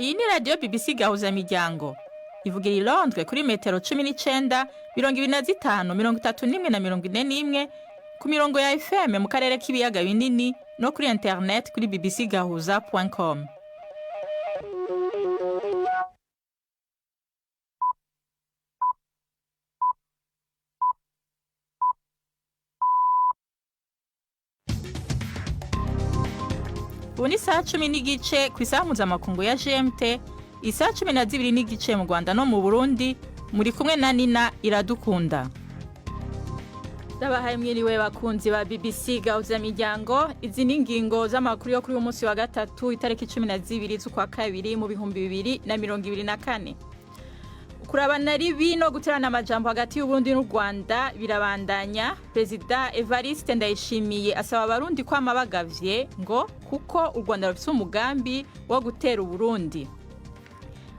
Iyi ni radio BBC Gahuzamiryango. Ivugira i Londres kuri metero 19, 25, 31 na 41 ku mirongo ya FM mu karere k'ibiyaga binini no kuri internet kuri bbcgahuza.com. Ubu ni saa 10 n'igice ku isaha mpuzamakungu ya GMT, isaha 12 n'igice mu Rwanda no mu Burundi, muri kumwe na Nina Iradukunda. Ndabahaye mwiriwe bakunzi ba BBC Gahuzamiryango, izi ni ingingo z'amakuru yo kuri uyu munsi wa gatatu itariki 12 z'ukwa kabiri mu bihumbi 2024. Kurabana ribi no guterana amajambo hagati y'Uburundi n'u Rwanda birabandanya. Perezida Evariste Ndayishimiye asaba abarundi kwama bagavye ngo kuko u Rwanda rufite umugambi wo gutera Uburundi.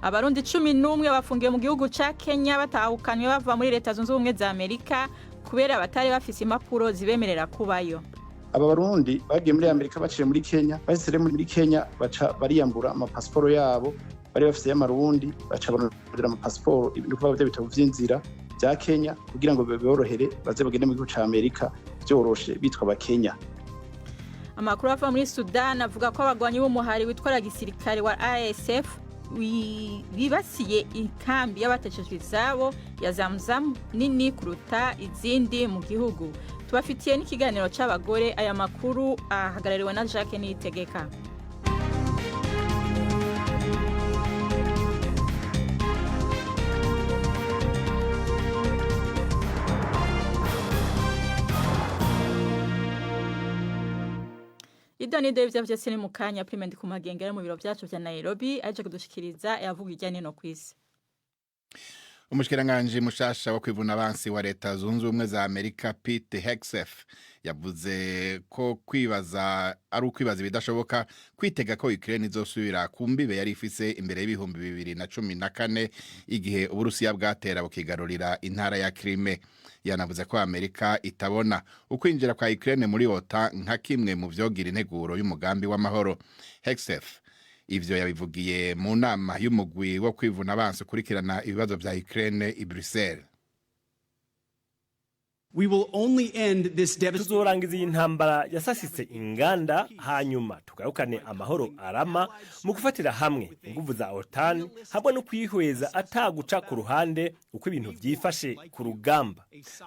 Abarundi 11 bafungiye mu gihugu ca Kenya batahukanywe bava muri Leta Zunze Ubumwe za Amerika kubera batari bafise impapuro zibemerera kubayo. Aba barundi bagiye muri Amerika baciye muri Kenya, basire muri Kenya baca bariyambura amapasiporo yabo bari bafise y'amarundi, baca barondera amapasiporo ibintu kuba bitabo vy'inzira bya Kenya kugira ngo biborohere baze bagende mu gihugu ca Amerika byoroshe bitwa abakenya. Amakuru ava muri Sudan avuga ko abagwanyi b'umuhari witwara gisirikare wa ASF bibasiye inkambi y'abateshejwe izabo ya Zamzam nini kuruta izindi mu gihugu. Tubafitiye n'ikiganiro c'abagore, aya makuru ahagarariwe na Jacques Niyitegeka. Idoni David vyavye ni mukanya Prime ndi kumagengera mu biro vyacu vya Nairobi aje kudushikiriza yavuga ijyanye no kwisi. Umushikiranganje mushasha wo kwivuna abansi wa Leta Zunze Ubumwe za Amerika Pete Hegseth yavuze ko kwibaza ari ukwibaza bidashoboka kwitega ko Ukraine izosubira kumbibe yari ifise imbere y'ibihumbi 2014 igihe Uburusiya bwatera bukigarurira intara ya Crimea. Yanavuze ko Amerika itabona ukwinjira kwa Ukraine muri OTAN nka kimwe mu vyogira integuro y'umugambi w'amahoro. Hegseth ivyo yabivugiye mu nama y'umugwi wo kwivuna abansi kurikirana ibibazo vya Ukraine i Brussels. We will only end this tuzorangiza iyi ntambara yasasitse inganda hanyuma tugarukane amahoro arama mu gufatira hamwe inguvu za OTAN hamwe no kwihweza ataguca ku ruhande uko ibintu vyifashe ku rugamba.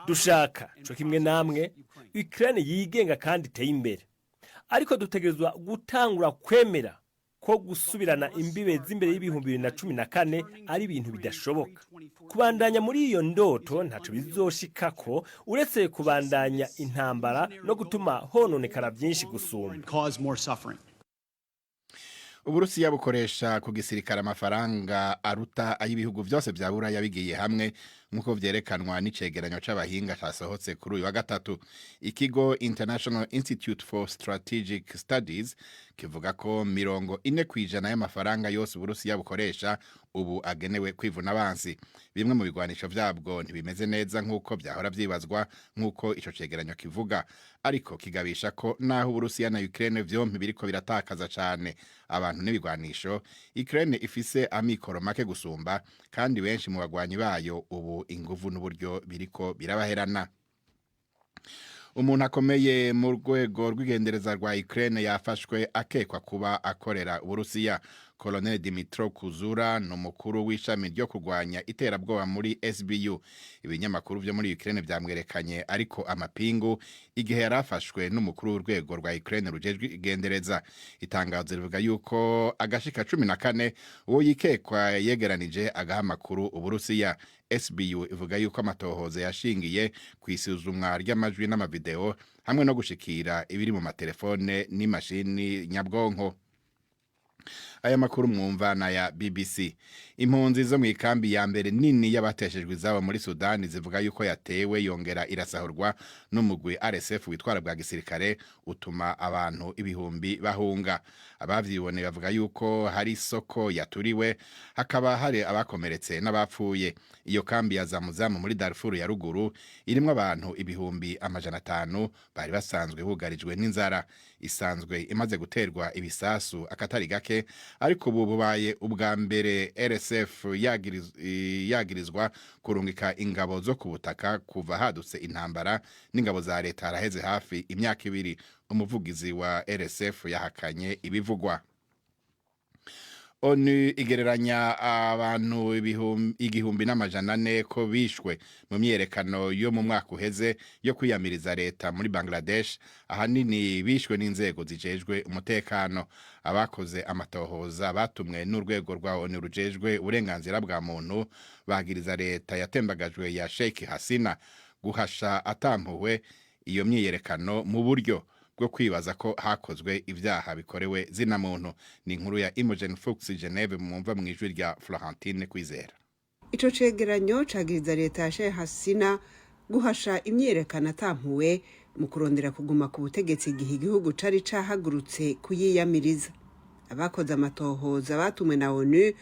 Dushaka co kimwe namwe Ukraine yigenga kandi iteye imbere, ariko dutegerezwa gutangura kwemera ko gusubirana imbibe z'imbere y'ibihumbi 2014 ari ibintu bidashoboka. Kubandanya muri iyo ndoto ntaco bizoshikako uretse kubandanya intambara no gutuma hononekara byinshi gusumba. Uburusiya bukoresha ku gisirikare amafaranga aruta ay'ibihugu vyose vya Buraya bigiye hamwe nkuko vyerekanwa n'icegeranyo c'abahinga casohotse kuri uyu wa gatatu. Ikigo International Institute for Strategic Studies kivuga ko 40% y'amafaranga yose Uburusiya bukoresha ubu agenewe kwivuna abansi. Bimwe mu bigwanisho vyabwo ntibimeze neza nkuko vyahora vyibazwa nkuko ico cegeranyo kivuga, ariko kigabisha ko naho Uburusiya na Ukraine vyompi biriko biratakaza cane abantu n'ibigwanisho, Ukraine ifise amikoro make gusumba kandi benshi mu bagwanyi bayo ubu inguvu n'uburyo biriko birabaherana. Umuntu akomeye mu rwego rw'igendereza rwa Ukraine yafashwe akekwa kuba akorera Uburusiya. Colonel Dimitro Kuzura no mukuru w'ishami ryo kurwanya iterabwoba muri SBU. Ibinyamakuru vyo muri Ukraine vyamwerekanye ariko amapingu igihe yarafashwe n'umukuru w'urwego rwa Ukraine rujejwe igendereza. Itangazo rivuga yuko agashika 14 uwo yikekwa yegeranije agaha makuru Uburusiya. SBU ivuga yuko amatohoze yashingiye kwisuzumwa ry'amajwi n'amavideo hamwe no gushikira ibiri mu matelefone n'imashini nyabwonko. Aya makuru mwumva na ya BBC. Impunzi zo mu ikambi ya mbere nini y'abateshejwe izabo muri Sudan zivuga yuko yatewe yongera irasahurwa n'umugwi RSF witwara bwa gisirikare utuma abantu ibihumbi bahunga. Abavyibone bavuga yuko hari isoko yaturiwe, hakaba hari abakomeretse n'abapfuye. Iyo kambi ya Zamuzamu muri Darfur ya ruguru irimwo abantu ibihumbi 500 bari basanzwe bugarijwe n'inzara. Isanzwe imaze guterwa ibisasu akatari gake bake ariko ubu bubaye ubwa mbere RSF yagirizwa kurungika ingabo zo ku butaka kuva hadutse intambara n'ingabo za leta haraheze hafi imyaka 2. Umuvugizi wa RSF yahakanye ibivugwa. ONU igereranya abantu 1,400 ko bishwe mu myerekano yo mu mwaka uheze yo kwiyamiriza leta muri Bangladesh, ahanini bishwe n'inzego zijejwe umutekano. Abakoze amatohoza batumwe n'urwego rwa ONU rujejwe uburenganzira bwa muntu bagiriza leta yatembagajwe ya Sheikh Hasina guhasha atampuwe iyo myerekano mu buryo bwo kwibaza ko hakozwe ivyaha bikorewe zina muntu. Ni inkuru ya Imogen Fuchs Geneve mumva mwijwi rya Florentine Kwizera. Ico cegeranyo cagiriza leta ya Sheikh Hasina guhasha imyerekano atampuwe mu kurondera kuguma ku butegetsi igihe igihugu cari cahagurutse kuyiyamiriza. Abakoze amatohoza batumwe na ONU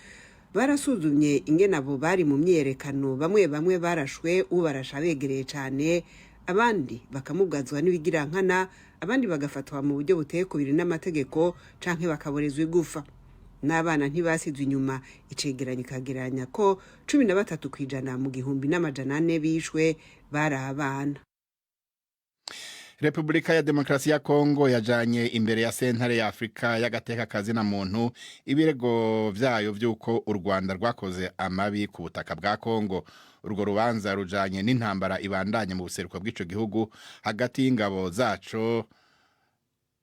barasuzumye ingene abo bari mu myerekano bamwe barashwe ubarasha begereye cane, abandi bakamubwazwa n'ibigirankana, abandi bagafatwa mu buryo buteye kubiri n'amategeko canke bakaborezwa igufa. N'abana ntibasizwe inyuma. Icegeranyo kageranya ko 13% mu 1,400 bishwe bari abana. Republika ya Demokrasi ya Kongo yajanye imbere ya sentare ya Afrika y'agateka kazina muntu ibirego vyayo vyuko u Rwanda rwakoze amabi ku butaka bwa Kongo. Urwo rubanza rujanye n'intambara ibandanye mu buseruko bw'ico gihugu hagati y'ingabo zaco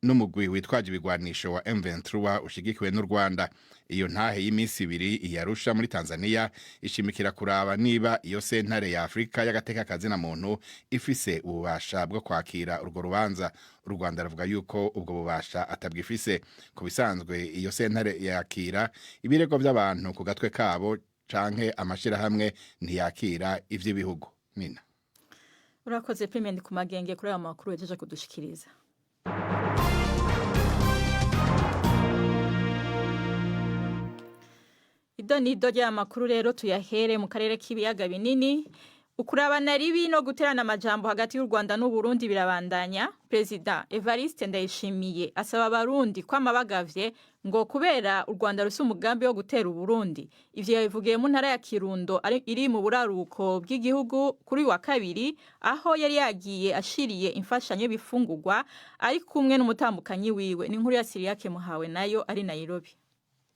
n'umugwi witwaje ibigwanisho wa M23 ushigikiwe n'u Rwanda. Iyo ntahe y'imisi 2 iyarusha muri Tanzania ishimikira kuraba niba iyo sentare ya Afrika y'agateka kazina muntu ifise ububasha bwo kwakira urwo rubanza. U Rwanda ruvuga yuko ubwo bubasha atabwifise. Ku bisanzwe iyo sentare yakira ibirego by'abantu ku gatwe kabo canke amashirahamwe ntiyakira ivy'ibihugu. Nina urakoze Premier ku magenge kuri aya makuru yaje kudushikiriza. Idonido ry'amakuru rero tuyahere mu karere k'ibiyaga binini. Ukurabana ribi no guterana amajambo hagati y'u Rwanda n'u Burundi birabandanya. President Evariste Ndayishimiye asaba abarundi kwama bagavye ngo kubera u Rwanda rusi umugambi wo gutera u Burundi. Ivyo yabivugiye mu ntara ya Kirundo iri mu buraruko bw'igihugu kuri wa kabiri, aho yari yagiye ashiriye imfashanyo bifungurwa ari kumwe n'umutambukanyi wiwe. Ni inkuru ya Siriyake Muhawe nayo ari Nairobi.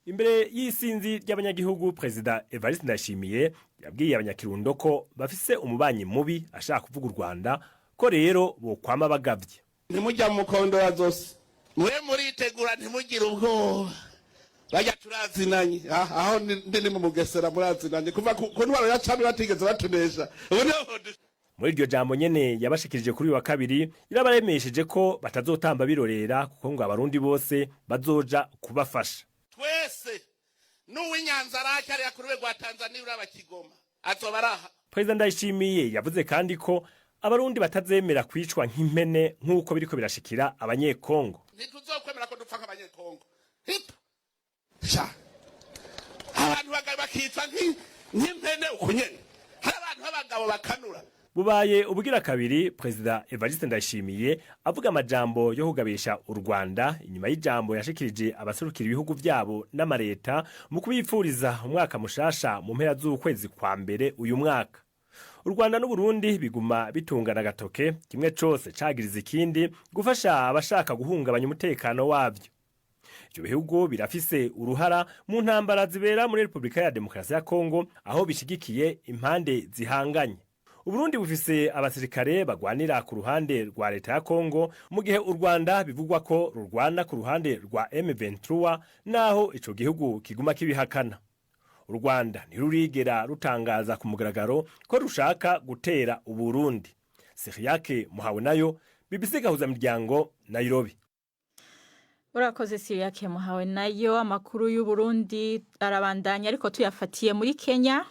Imbere y'isinzi ry'abanyagihugu, President Evariste Ndayishimiye yabwiye abanyakirundo ko bafise umubanyi mubi ashaka kuvuga u Rwanda, ko rero bo kwama bagavye. Ntimujya mu kondora zose, mure muritegura ntimugire ubwoba. Bajya turazinanye, aho ndi mu Mugesera murazinanye kuva ku ntwaro ya cami batigeze batunesha. Muri iryo jambo nyene yabashikirije kuri wa kabiri, irabaremesheje ko batazotamba birorera kuko ngo abarundi bose bazoja kubafasha. Twese n'uw'Inyanza rakari ya kurwe rwa Tanzania uraba Kigoma azobaraha. President Ndayishimiye yavuze kandi ko abarundi batazemera kwicwa nk'impene nk'uko biriko birashikira abanyekongo. Ntituzokwemera ko dupfa nk'abanyekongo. Sha abantu bakitwa nk'impene ukunyene, hari abantu b'abagabo bakanura. Bubaye ubugira kabiri President Evariste Ndayishimiye avuga amajambo yo kugabisha u Rwanda inyuma y'ijambo yashikirije abaserukira ibihugu byabo n'amareta mu kubipfuriza umwaka mushasha mu mpera z'ukwezi kwa mbere uyu mwaka. U Rwanda n'u Burundi biguma bitungana gatoke, kimwe cose cagiriza ikindi gufasha abashaka guhungabanya umutekano wavyo. Ibyo bihugu birafise uruhara mu ntambara zibera muri Republika ya Demokrasi ya Kongo, aho bishigikiye impande zihanganye. Uburundi bufise abasirikare bagwanira ku ruhande rwa leta ya Kongo, mu gihe u Rwanda bivugwa ko rurwana ku ruhande rwa M23, naho ico gihugu kiguma kibihakana. U Rwanda ntirurigera rutangaza ku mugaragaro ko rushaka gutera u Burundi. Siriyake Muhawe nayo, BBC Gahuzamiryango, Nairobi. Urakoze Siriyake Muhawe nayo. Amakuru y'u Burundi arabandanya ariko tuyafatiye muri Kenya.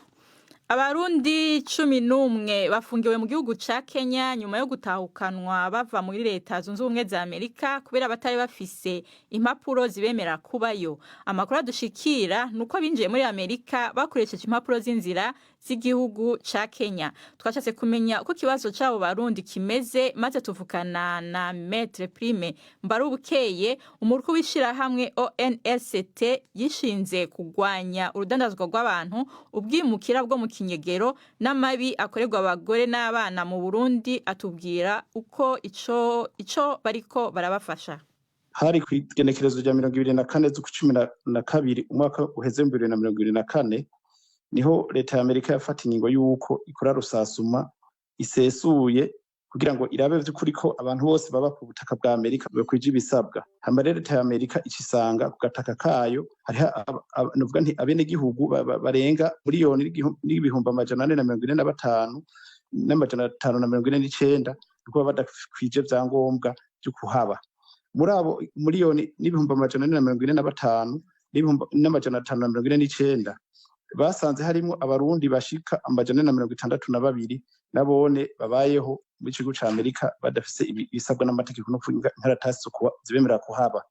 Abarundi 11 bafungiwe mu gihugu ca Kenya nyuma yo gutahukanwa bava muri leta zunze ubumwe za Amerika kubera batari bafise impapuro zibemera kubayo. Amakuru adushikira nuko binjiye muri Amerika bakoresheje impapuro z'inzira z'igihugu ca Kenya. Twashatse kumenya uko ikibazo c'abo barundi kimeze maze tuvukana na Maître Prime Mbarubukeye, umukuru w'ishirahamwe ONLCT yishinze kugwanya urudandazwa rw'abantu, ubwimukira bwo mu kinyegero n'amabi akorerwa abagore n'abana mu Burundi. Atubwira uko ico bariko barabafasha. Hari ku igenekerezo rya 24 z'ukwa umwaka uheze 2024 niho leta ya Amerika yafata ingingo y'uko ikora rusasuma isesuye kugira ngo irabe vy'ukuri ko abantu bose baba ku butaka bwa Amerika bakwije ibisabwa. Hama leta ya Amerika icisanga ku gataka kayo hariho nuvuga nti abenegihugu barenga miliyoni n'ibihumbi 445 n'amajana 549 kuko badakwije vyangombwa byo kuhaba. Muri abo miliyoni n'ibihumbi 445 n'amajana 549 basanze harimo abarundi bashika 162 nabone babayeho mu kigo ca Amerika badafise ibisabwa n'amategeko no inkaratasi zibemera kuhaba.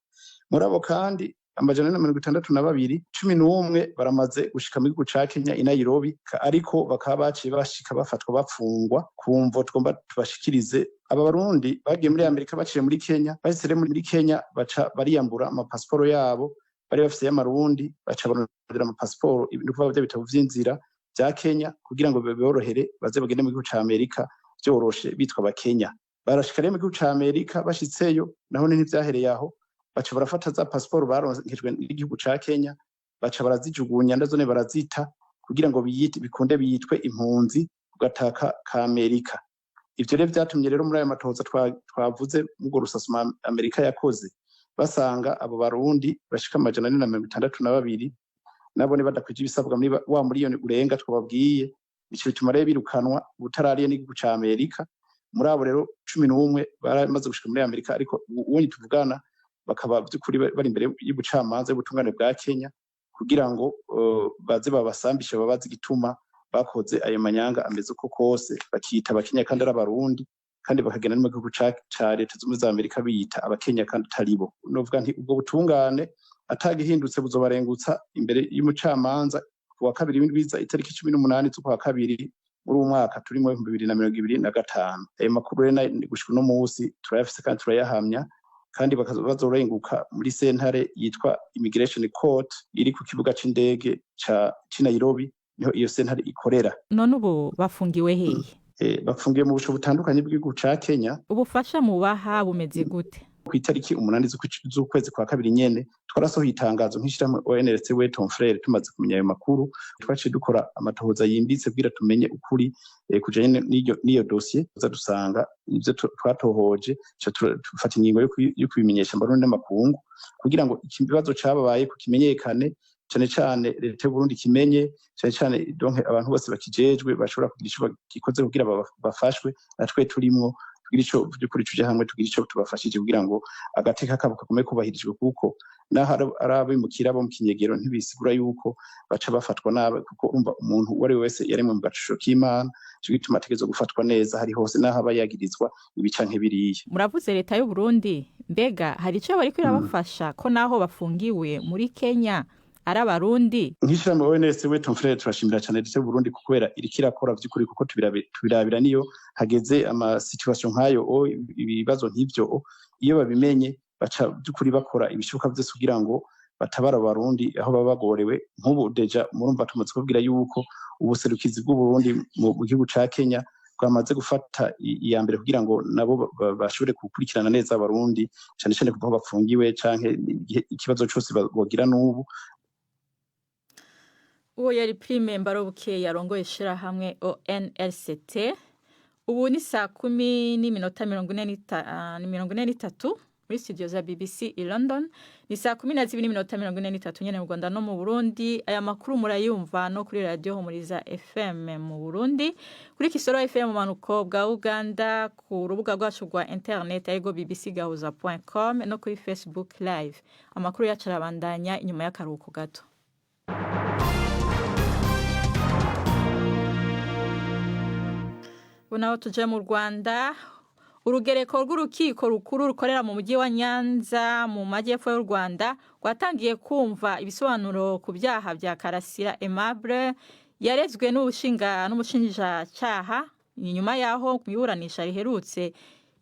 Muri abo kandi 162 11 baramaze gushika mu gihugu ca Kenya i Nairobi, ariko bakaba baciye bashika bafatwa bapfungwa kumvo twomba tubashikirize. Aba barundi bagiye muri Amerika baciye muri Kenya, bahise muri Kenya baca bariyambura amapasiporo yabo, bari bafise y'amarundi baca barondera amapasiporo ibintu kuva bya bitabo vy'inzira bya Kenya kugira ngo biborohere baze bagende mu gihugu ca Amerika byoroshe bitwa abakenya. Barashika rero mu gihugu ca Amerika, bashitseyo naho ntivyahereye aho, baca barafata za pasiporo baronkejwe n'igihugu ca Kenya, baca barazijugunya ndazone barazita kugira ngo bikunde biyitwe impunzi kugataka ka Amerika. Ivyo rero vyatumye rero muri ayo matohoza twavuze mu rusasuma Amerika yakoze, basanga abo barundi bashika 462 nabone badakwije ibisabwa muri wa miliyoni urenga twababwiye, ico bituma rero birukanwa butarariye n'igihugu ca Amerika. Muri abo rero 11 baramaze gushika muri Amerika, ariko uwonye tuvugana bakaba by'ukuri bari imbere y'ubucamanza y'ubutungane bwa Kenya kugira ngo baze babasambishe babaze igituma bakoze ayo manyanga ameze uko kose, bakita abakenya kandi ari abarundi, kandi bakagenda no mu gihugu ca leta z'ubumwe za Amerika biyita abakenya kandi ataribo. Novuga nti ubwo butungane atagihindutse buzobarengutsa imbere y'umucamanza ku wa kabiri w'indwiza itariki 18 z'ukwa kabiri muri umwaka turimo 2025. Ayo makuru rero gushika no munsi turayafise kandi turayahamya, kandi bazorenguka muri sentare yitwa Immigration Court iri ku kibuga c'indege ca Nairobi, niho iyo sentare ikorera. None ubu bafungiwe hehe? Bafungiye mu busho butandukanye bw'igihugu ca Kenya. Ubufasha mubaha bumeze gute? Ku itariki 8 z'ukwezi kwa kabiri nyene twarasohoye itangazo nk'ishirahamwe ONLCT we ton frère, tumaze kumenya ayo makuru twaciye dukora amatohoza yimbitse kugira tumenye ukuri kujanye n'iyo dossier. Dusanga ivyo twatohoje tufata ingingo yo kubimenyesha Barundi n'amakungu kugira ngo ikibazo cababaye kukimenyekane, cyane cyane leta y'u Burundi kimenye, cyane cyane donc abantu bose bakijejwe bashobora kugira ico gikoze kugira bafashwe, natwe turimwo tugira ico by'ukuri tuje hamwe tugira ico tubafashije kugira ngo agateka kabo kagume kubahirijwe, kuko naho arabimukira bo mu kinyegero ntibisigura yuko baca bafatwa nabi, kuko umva umuntu wari wese yaremwe mu gacusho k'Imana, cyo gituma ategerezwa gufatwa neza hari hose naho abayagirizwa ibica nk'ibiriye. Muravuze leta y'u Burundi, mbega hari ico bari kwirabafasha ko naho bafungiwe muri Kenya ari abarundi? Nk'ishirahamwe ONLCT we ton frère turashimira cyane leta y'u Burundi kukwera iriko irakora vy'ukuri, kuko tubirabira niyo hageze ama situation nkayo ibibazo nk'ivyo, iyo babimenye baca by'ukuri bakora ibishoboka byose kugira ngo batabara abarundi aho baba bagorewe. Nk'ubu deja murumva tumaze kubwira yuko ubuserukizi bw'u Burundi mu gihugu ca Kenya bwamaze gufata iya mbere kugira ngo nabo bashobore gukurikirana neza abarundi, cyane cyane kuko bafungiwe canke ikibazo cyose bogira n'ubu. Uwo yari Prime Mbarubukeye yarongoye ishirahamwe ONLCT. Ubu ni 10:43 muri studio za BBC i London, ni 12:43 nyene mu Rwanda no mu Burundi. Aya makuru murayumva no kuri radio Humuriza FM mu Burundi, kuri Kisoro FM mu manuko bwa Uganda, ku rubuga rwacu rwa internet ayego bbcgahuza.com no kuri Facebook live. Amakuru yacu arabandanya inyuma y'akaruhuko gato. Naho tuje mu Rwanda, urugereko rw'urukiko rukuru rukorera mu mujyi wa Nyanza mu majyepfo y'u Rwanda rwatangiye kumva ibisobanuro ku byaha bya Karasira Aimable yarezwe n'umushinjacyaha inyuma yaho mu iburanisha riherutse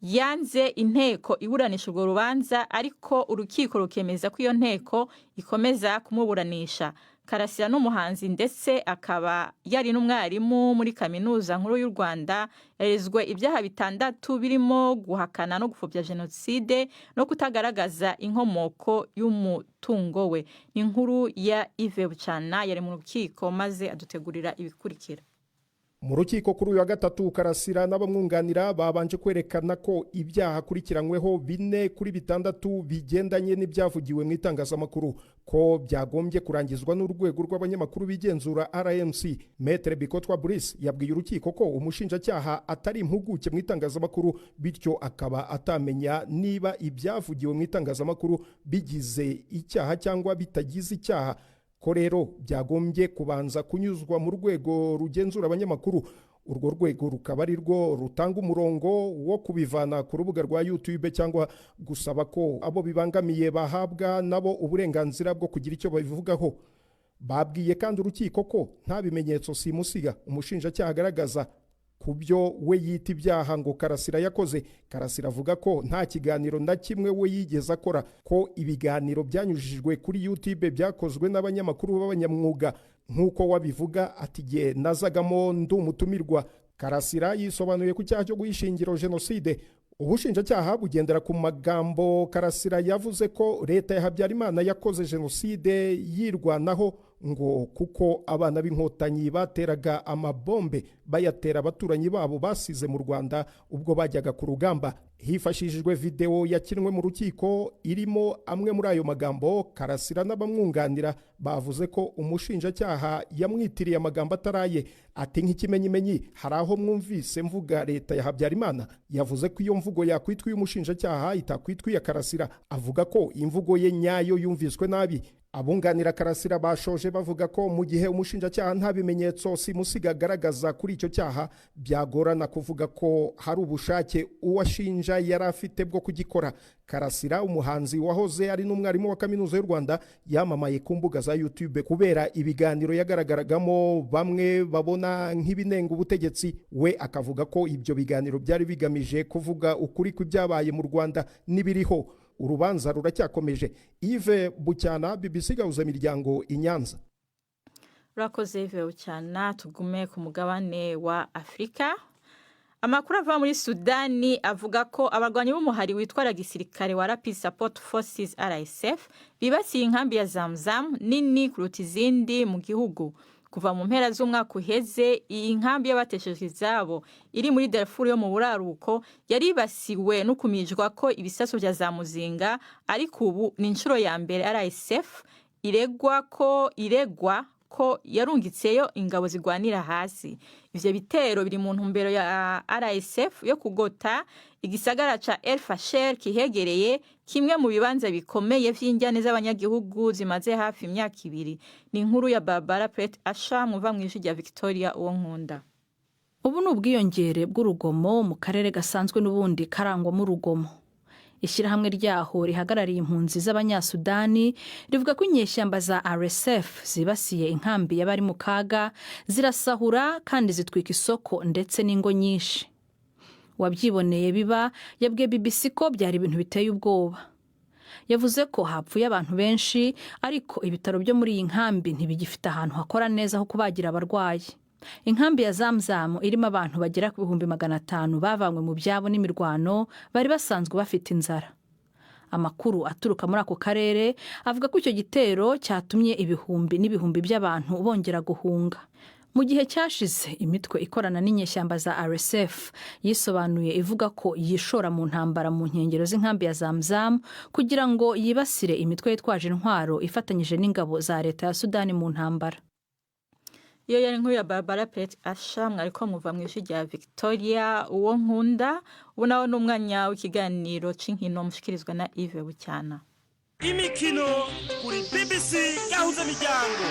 yanze inteko iburanisha urwo rubanza ariko urukiko rukemeza ko iyo nteko ikomeza kumuburanisha. Karasira n'umuhanzi ndetse akaba yari n'umwarimu muri kaminuza nkuru y'u Rwanda yarezwe ibyaha 6 birimo guhakana no gupfobya jenoside no kutagaragaza inkomoko y'umutungo we. Ni inkuru ya Yves Bucana yari mu rukiko maze adutegurira ibikurikira. Mu rukiko kuri uyu wa gatatu Karasira n'abamwunganira babanje kwerekana ko ibyaha akurikiranyweho 4 kuri 6 bigendanye n'ibyavugiwe mu itangazamakuru ko byagombye kurangizwa n'urwego rw'abanyamakuru bigenzura RMC. Maître Bikotwa Brice yabwiye urukiko ko umushinjacyaha atari impuguke mu itangazamakuru bityo akaba atamenya niba ibyavugiwe mu itangazamakuru bigize icyaha cyangwa bitagize icyaha, ko rero byagombye kubanza kunyuzwa mu rwego rugenzura abanyamakuru. Urwo rwego rukaba ari rwo rutanga umurongo wo kubivana ku rubuga rwa YouTube cyangwa gusaba ko abo bibangamiye bahabwa nabo uburenganzira bwo kugira icyo babivugaho. Babwiye kandi urukiko ko nta bimenyetso simusiga umushinjacyaha agaragaza ku byo we yita ibyaha ngo Karasira yakoze. Karasira avuga ko nta kiganiro na kimwe we yigeze akora, ko ibiganiro byanyujijwe kuri YouTube byakozwe n'abanyamakuru b'abanyamwuga nk'uko wabivuga ati gihe nazagamo ndi umutumirwa. Karasira yisobanuye ku cyaha cyo guhishingiro jenoside. Ubushinjacyaha bugendera ku magambo Karasira yavuze ko leta ya Habyarimana yakoze jenoside yirwanaho ngo kuko abana b'inkotanyi bateraga amabombe bayatera abaturanyi babo basize mu Rwanda ubwo bajyaga ku rugamba. Hifashishijwe video yakinwe mu rukiko irimo amwe muri ayo magambo, Karasira n'abamwunganira bavuze ko umushinjacyaha yamwitiriye amagambo ataraye. Ati nk'ikimenyimenyi hari aho mwumvise mvuga leta ya Habyarimana. Yavuze ko iyo mvugo yakwitwa y'umushinjacyaha itakwitwa ya Karasira. Avuga ko imvugo ye nyayo yumviswe nabi. Abunganira Karasira bashoje bavuga ko mu gihe umushinjacyaha nta bimenyetso simusiga agaragaza kuri icyo cyaha byagorana kuvuga ko hari ubushake uwashinja yari afite bwo kugikora. Karasira umuhanzi wahoze ari n'umwarimu wa kaminuza y'u Rwanda yamamaye ku mbuga za YouTube kubera ibiganiro yagaragaragamo bamwe babona nk'ibinenga ubutegetsi. We akavuga ko ibyo biganiro byari bigamije kuvuga ukuri kw'ibyabaye mu Rwanda n'ibiriho. Urubanza ruracyakomeje. Yves Bucana, BBC Gahuzamiryango i Nyanza. Urakoze Yves Bucana. Tugume ku mugabane wa Afrika. Amakuru ava muri Sudani avuga ko abarwanyi b'umuhari witwara gisirikare wa Rapid Support Forces RSF bibasiye inkambi ya Zamzam nini kuruta izindi mu gihugu. Kuva mu mpera z'umwaka uheze iyi nkambi y'abatesheje izabo iri muri Darfur yo mu buraruko yaribasiwe no kumijwa ko ibisaso bya za muzinga, ariko ubu ni inshuro ya mbere RSF iregwa ko yarungitseyo ingabo zigwanira hasi. Ivyo bitero biri mu ntumbero ya RSF yo kugota igisagara ca El Fasher kihegereye, kimwe mu bibanza bikomeye vy'injyane z'abanyagihugu zimaze hafi imyaka 2. Ni inkuru ya Barbara Pret Asha muva mu ijwi rya Victoria uwo nkunda. Ubu ni ubwiyongere bw'urugomo mu karere gasanzwe n'ubundi karangwamo urugomo. Ishyirahamwe ryaho rihagarariye impunzi z'abanyasudani rivuga ko inyeshyamba za RSF zibasiye inkambi y'abari mu kaga, zirasahura kandi zitwika isoko ndetse n'ingo nyinshi. Wabyiboneye biba yabwiye BBC ko byari ibintu biteye ubwoba. Yavuze ko hapfuye abantu benshi, ariko ibitaro byo muri iyi nkambi ntibigifite ahantu hakora neza ho kubagira abarwayi. Inkambi ya Zamzam irimo abantu bagera ku 500 bavanywe mu byabo n'imirwano, bari basanzwe bafite inzara. Amakuru aturuka muri ako karere avuga ko icyo gitero cyatumye ibihumbi n'ibihumbi by'abantu bongera guhunga. Mu gihe cyashize imitwe ikorana n'inyeshyamba za RSF yisobanuye ivuga ko yishora mu ntambara mu nkengero z'inkambi ya Zamzam kugira ngo yibasire imitwe yitwaje intwaro ifatanyije n'ingabo za leta ya Sudani mu ntambara. Iyo yari inkuru ya Barbara Pret Asha, mwariko muva mu ijwi rya Victoria uwo nkunda. Ubu nawo n'umwanya w'ikiganiro c'inkino mushikirizwa na Yves Bucana. Imikino kuri BBC Gahuzamiryango.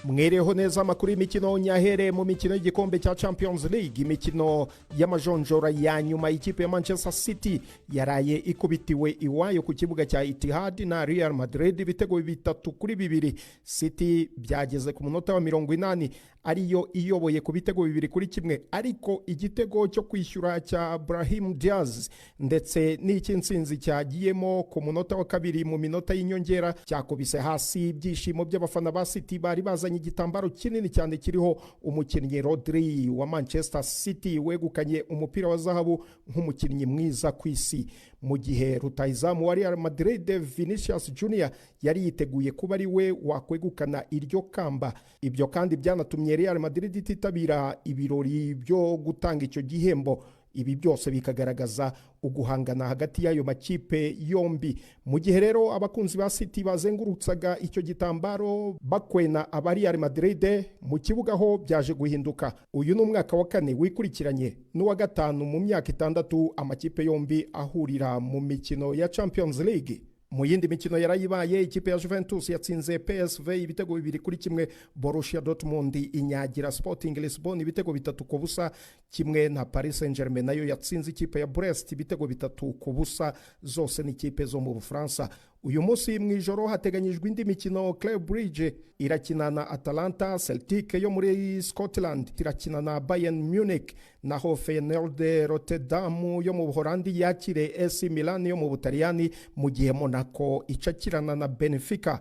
mwereho neza amakuru y'imikino nyahere mu mikino y'igikombe cya Champions League. Imikino y'amajonjora ya nyuma ikipe ya Manchester City yaraye ikubitiwe iwayo ku kibuga cya Etihad na Real Madrid ibitego 3-2. City byageze ku munota wa 80 ariyo iyoboye ku bitego 2-1, ariko igitego cyo kwishyura cya Brahim Diaz ndetse n'icy'insinzi cyagiyemo ku munota wa 2 mu minota y'inyongera cyakubise hasi ibyishimo by'abafana ba City bari bazanye igitambaro kinini cyane kiriho umukinnyi Rodri wa Manchester City wegukanye umupira wa zahabu nk'umukinnyi mwiza ku isi, mu gihe rutahizamu wa Real Madrid Vinicius Junior yari yiteguye kuba ari we wakwegukana iryo kamba. Ibyo kandi byanatumye Real Madrid ititabira ibirori byo gutanga icyo gihembo. Ibi byose bikagaragaza uguhangana hagati y'ayo makipe yombi. Mu gihe rero abakunzi ba City bazengurutsaga icyo gitambaro bakwena aba Real Madrid, mu kibuga ho byaje guhinduka. Uyu ni umwaka wa 4 wikurikiranye n'uwa 5 mu myaka 6 amakipe yombi ahurira mu mikino ya Champions League. Mu yindi mikino yarayibaye, ikipe ya Juventus yatsinze PSV ibitego 2-1, Borussia Dortmund inyagira Sporting Lisbon ibitego 3-0, kimwe na Paris Saint-Germain nayo yatsinze ikipe ya Brest ibitego 3-0, zose ni ikipe zo mu Bufaransa. Uyu munsi mu ijoro hateganyijwe indi mikino. Club Brugge irakina na Atalanta, Celtic yo muri Scotland irakina na Bayern Munich, naho Feyenoord Rotterdam yo mu Buholandi yakire AC Milan yo mu Butaliyani, mu gihe Monaco icakirana na Benfica.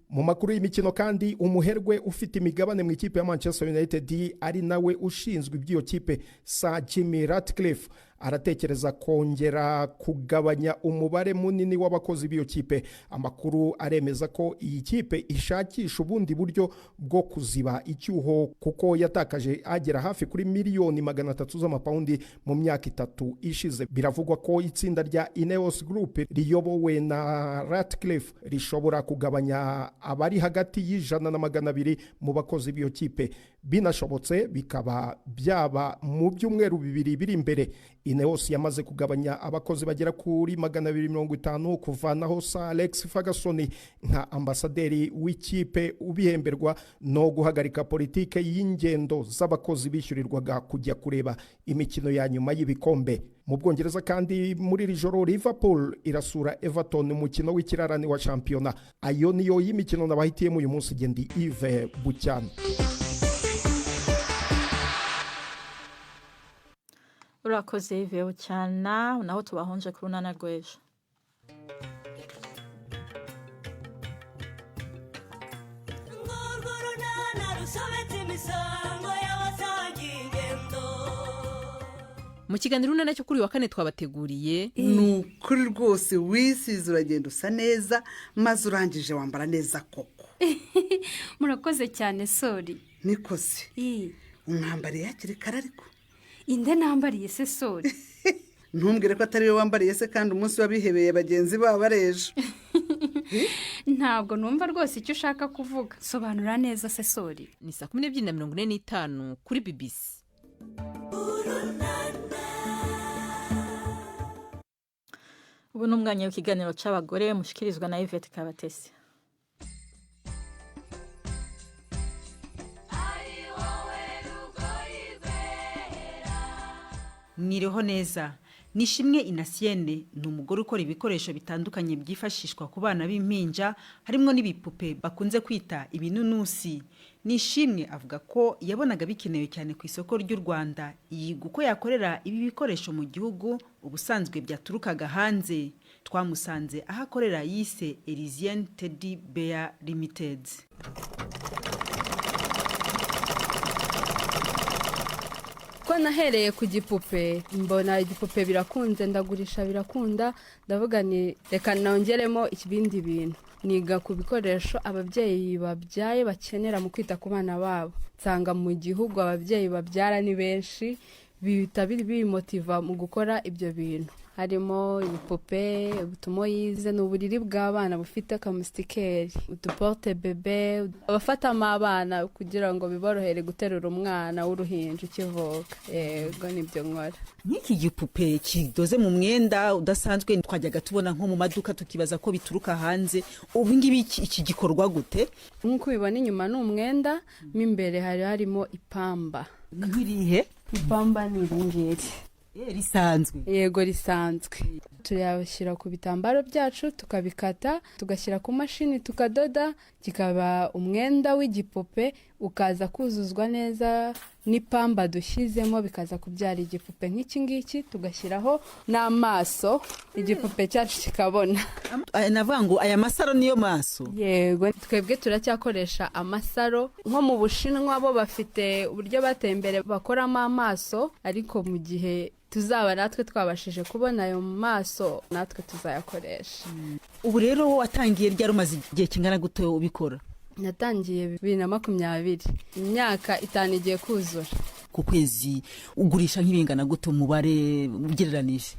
Mu makuru y'imikino kandi, umuherwe ufite imigabane mu ikipe ya Manchester United ari nawe ushinzwe iby'iyo kipe, Sir Jim Ratcliffe, aratekereza kongera kugabanya umubare munini w'abakozi b'iyo kipe. Amakuru aremeza ko iyi kipe ishakisha ubundi buryo bwo kuziba icyuho kuko yatakaje agera hafi kuri miliyoni 300 z'amapaundi mu myaka 3 ishize. Biravugwa ko itsinda rya Ineos Group riyobowe na Ratcliffe rishobora kugabanya abari hagati y'100 na 200 mu bakozi b'iyo kipe. Binashobotse bikaba byaba mu byumweru 2 biri imbere. Ineos yamaze kugabanya abakozi bagera kuri 250 kuvanaho Sir Alex Ferguson nka ambasaderi w'ikipe ubihemberwa no guhagarika politike y'ingendo z'abakozi bishyurirwaga kujya kureba imikino ya nyuma y'ibikombe. Mu Bwongereza kandi muri iri joro Liverpool irasura Everton umukino w'ikirarane wa shampiyona. Ayo niyo y'imikino nabahitiyemo uyu munsi. Gendi Yves Bucyana. Urakoze Yves Bucyana, naho tubahonje ku runana rw'ejo. Mu kiganiro runana cyo kuri wa 4 twabateguriye nukuri rwose wisize uragenda usa neza maze urangije wambara neza koko. Murakoze cyane Sori. Nikoze umwambariye hakiri kare ariko inde nambariye se Sori? Ntumbwire ko atari we wambariye se kandi umunsi wabihebeye bagenzi babo bareje. Ntabwo numva rwose icyo ushaka kuvuga. Sobanura neza se Sori. Ni 12:45 kuri BBC. Ubu n'umwanya w'ikiganiro c'abagore mushikirizwa na Yvette Kabatesi. Mwiriho neza. Nishimwe Inasienne ni umugore ukora ibikoresho bitandukanye byifashishwa ku bana b'impinja, harimo n'ibipupe bakunze kwita ibinunusi. Nishimwe avuga ko yabonaga bikenewe cyane ku isoko ry'u Rwanda, yiga uko yakorera ibi bikoresho mu gihugu ubusanzwe byaturukaga hanze. Twamusanze aho akorera yise Elysian Teddy Bear Limited. Ko nahereye ku gipupe mbona igipupe birakunze ndagurisha birakunda, ndavuga ni reka nongeremo ikibindi bintu. Niga ku bikoresho ababyeyi babyaye bakenera mu kwita ku bana babo. Nsanga mu gihugu ababyeyi babyara ni benshi, bihita bimotiva mu gukora ibyo bintu. harimo ibipupe utumoyize n'uburiri bw'abana bufite akamustikeri uduporte bebe abafatamo abana kugira ngo biborohere guterura umwana w'uruhinja ukivuka yego nibyo nkora. Nk'iki gipupe kidoze mu mwenda udasanzwe twajyaga tubona nko mu maduka tukibaza ko bituruka hanze, ubu ngibi iki gikorwa gute? Nk'uko ubibona inyuma ni umwenda, mo imbere harimo ipamba. Nk'irihe? Ipamba ni iringiri risanzwe. Yego risanzwe. Tuyashyira ku bitambaro byacu tukabikata tugashyira ku mashini tukadoda, kikaba umwenda w'igipupe ukaza kuzuzwa neza n'ipamba dushyizemo bikaza kubyara igipupe nk'iki ngiki, tugashyiraho n'amaso igipupe cyacu kikabona. Navuga ngo aya masaro niyo maso? Yego, twebwe turacyakoresha amasaro. Nko mu Bushinwa bo bafite uburyo bateye imbere bakoramo amaso, ariko mu gihe tuzaba natwe twabashije kubona ayo maso natwe tuzayakoresha. Ubu rero watangiye ryari, umaze igihe kingana gute ubikora? Natangiye 2020, imyaka 5 igiye kuzura. Ku kwezi ugurisha nk'ibingana gute umubare ugereranije?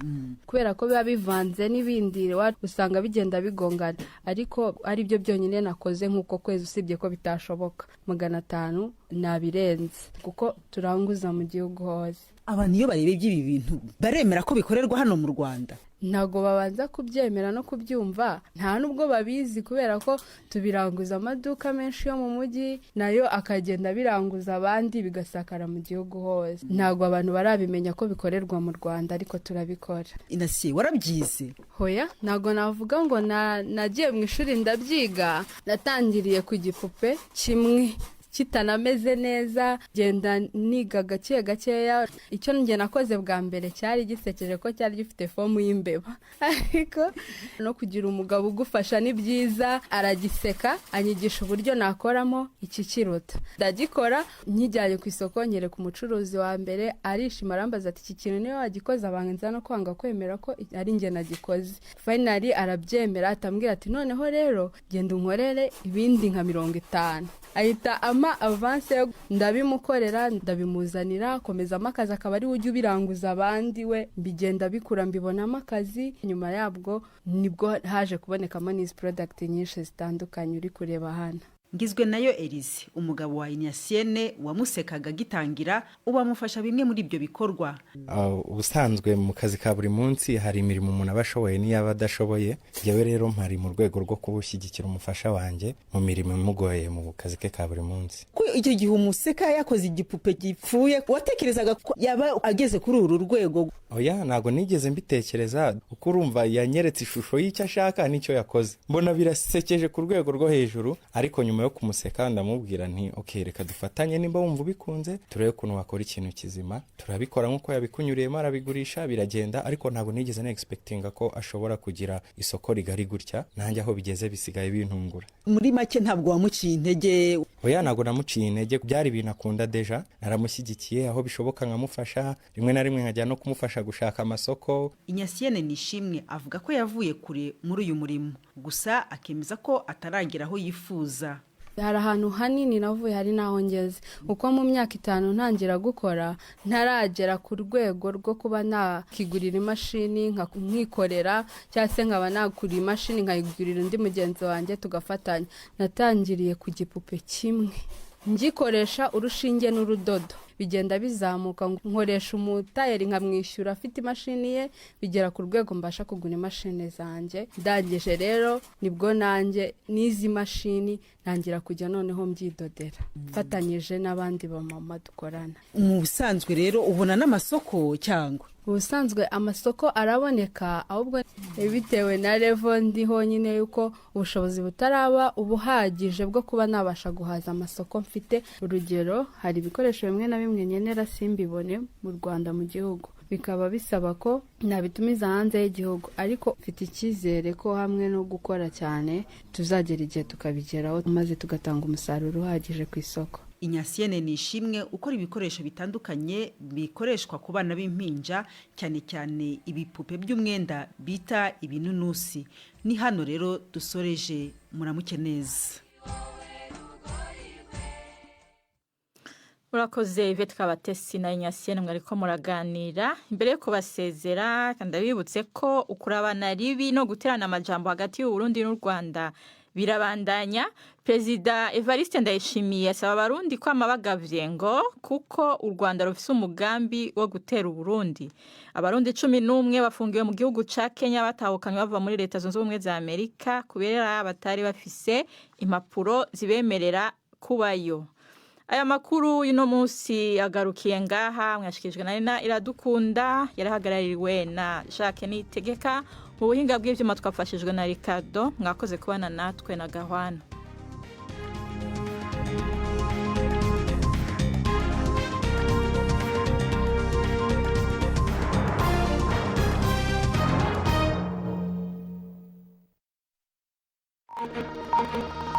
Kubera ko biba bivanze n'ibindi usanga bigenda bigongana, ariko ari byo byonyine nakoze nk'uko kwezi, usibye ko bitashoboka 500 nabirenze kuko turanguza mu gihugu hose. Abantu iyo barebe iby'ibi bintu baremera ko bikorerwa hano mu Rwanda? Ntago babanza kubyemera no kubyumva, nta nubwo babizi kubera ko tubiranguza amaduka menshi yo mu mujyi, nayo akagenda biranguza abandi bigasakara mu gihugu hose. Ntago abantu barabimenya ko bikorerwa mu Rwanda, ariko turabikora. Inasiye warabyize? Hoya, ntago navuga ngo nagiye mu ishuri ndabyiga, natangiriye ku gipupe kimwe kitanameze neza, genda niga gake gakeya. Icyo nge nakoze bwa mbere cyari gisekeje ko cyari gifite fomu y'imbeba, ariko no kugira umugabo ugufasha ni byiza. Aragiseka anyigisha uburyo nakoramo iki kiruta, ndagikora nkijyanye ku isoko nyereka umucuruzi wa mbere, arishima arambaza ati iki kintu niyo wagikoze, abanza no kwanga kwemera ko ari nge nagikoze. Finally arabyemera, atambwira ati noneho rero genda unkorere ibindi nka 50. Ahita avance yo ndabimukorera, ndabimuzanira, komezamo akazi, akaba ari ujya ubiranguza abandi, we mbigenda bikura mbibonamo akazi. Nyuma yabwo nibwo haje kubonekamo n'izi product nyinshi zitandukanye uri kureba hano. Ngizwe nayo Elise, umugabo wa Inyasiene wamusekaga gitangira, ubamufasha bimwe muri ibyo bikorwa. Ubusanzwe mu kazi ka buri munsi hari imirimo umuntu abashoboye n'iyaba adashoboye. Yewe rero mpari mu rwego rwo kubushyigikira umufasha wanjye mu mirimo imugoye mu kazi ke ka buri munsi. Ko icyo gihe umuseka yakoze igipupe gipfuye, watekerezaga ko yaba ageze kuri uru rwego? Oya, ntago nigeze mbitekereza, kuko urumva yanyeretse ishusho y'icyo ashaka n'icyo yakoze. Mbona birasekeje ku rwego rwo hejuru, ariko nyuma yo kumuseka ndamubwira nti okay, reka dufatanye, nimba wumva ubikunze turebe ukuntu wakora ikintu kizima. Turabikora nk'uko yabikunyuriyemo, arabigurisha biragenda, ariko ntabwo nigeze na expectinga ko ashobora kugira isoko rigari gutya. Nanjye aho bigeze bisigaye bintungura. Muri make ntabwo wamuciye intege? Oya, ntabwo namuciye intege, byari ibintu akunda deja, naramushyigikiye aho bishoboka nkamufasha, rimwe na rimwe nkajya no kumufasha gushaka amasoko. Inyasiene Nishimwe avuga ko yavuye kure muri uyu murimo, gusa akemeza ko ataragera aho yifuza. Hari ahantu hanini navuye, hari naho ngeze, uko mu myaka 5 ntangira gukora ntaragera ku rwego rwo kuba nakigurira imashini nkikorera, cyangwa se nkaba nakura imashini nkayigurira undi mugenzi wanjye tugafatanya. Natangiriye ku gipupe kimwe, ngikoresha urushinge n'urudodo, bigenda bizamuka, nkoresha umutayeri nkamwishyura afite imashini ye, bigera ku rwego mbasha kugura imashini zanjye. Ndangije rero nibwo nanjye n'izi mashini ntangira kujya noneho mbyidodera, mfatanyije n'abandi bamama dukorana. Mu busanzwe rero ubona n'amasoko cyangwa? Ubusanzwe amasoko araboneka, ahubwo bitewe na level ndiho nyine yuko ubushobozi butaraba ubuhagije bwo kuba nabasha guhaza amasoko mfite. Urugero, hari ibikoresho bimwe na bimwe nyenera simbibone mu Rwanda mu gihugu, bikaba bisaba ko nabitumiza hanze y'igihugu, ariko mfite icyizere ko hamwe no gukora cyane tuzagera igihe tukabigeraho maze tugatanga umusaruro uhagije ku isoko. Inyasiene Nishimwe ukora ibikoresho bitandukanye bikoreshwa ku bana b'impinja, cyane cyane ibipupe by'umwenda bita ibinunusi. Ni hano rero dusoreje, muramuke neza. urakoze Yvette Kabatesi na Inyasiyene mwariko muraganira. Imbere yo kubasezera ndabibutse ko ukurabana ribi no guterana amajambo hagati y'u Burundi n'u Rwanda birabandanya. Perezida Evariste Ndayishimiye asaba abarundi kwama bagavye ngo kuko u Rwanda rufise umugambi wo gutera u Burundi. Abarundi 11 bafungiwe mu gihugu ca Kenya batahukanywe bava muri leta zunze ubumwe za Amerika kubera batari bafise impapuro zibemerera kubayo. Aya makuru y'ino munsi agarukiye ngaha mwashikijwe na Nina Iradukunda yarahagarariwe na Jacques Nitegeka mu buhinga bw'ivyuma twafashijwe na Ricardo. Mwakoze kubana natwe na Gahwana. Thank you.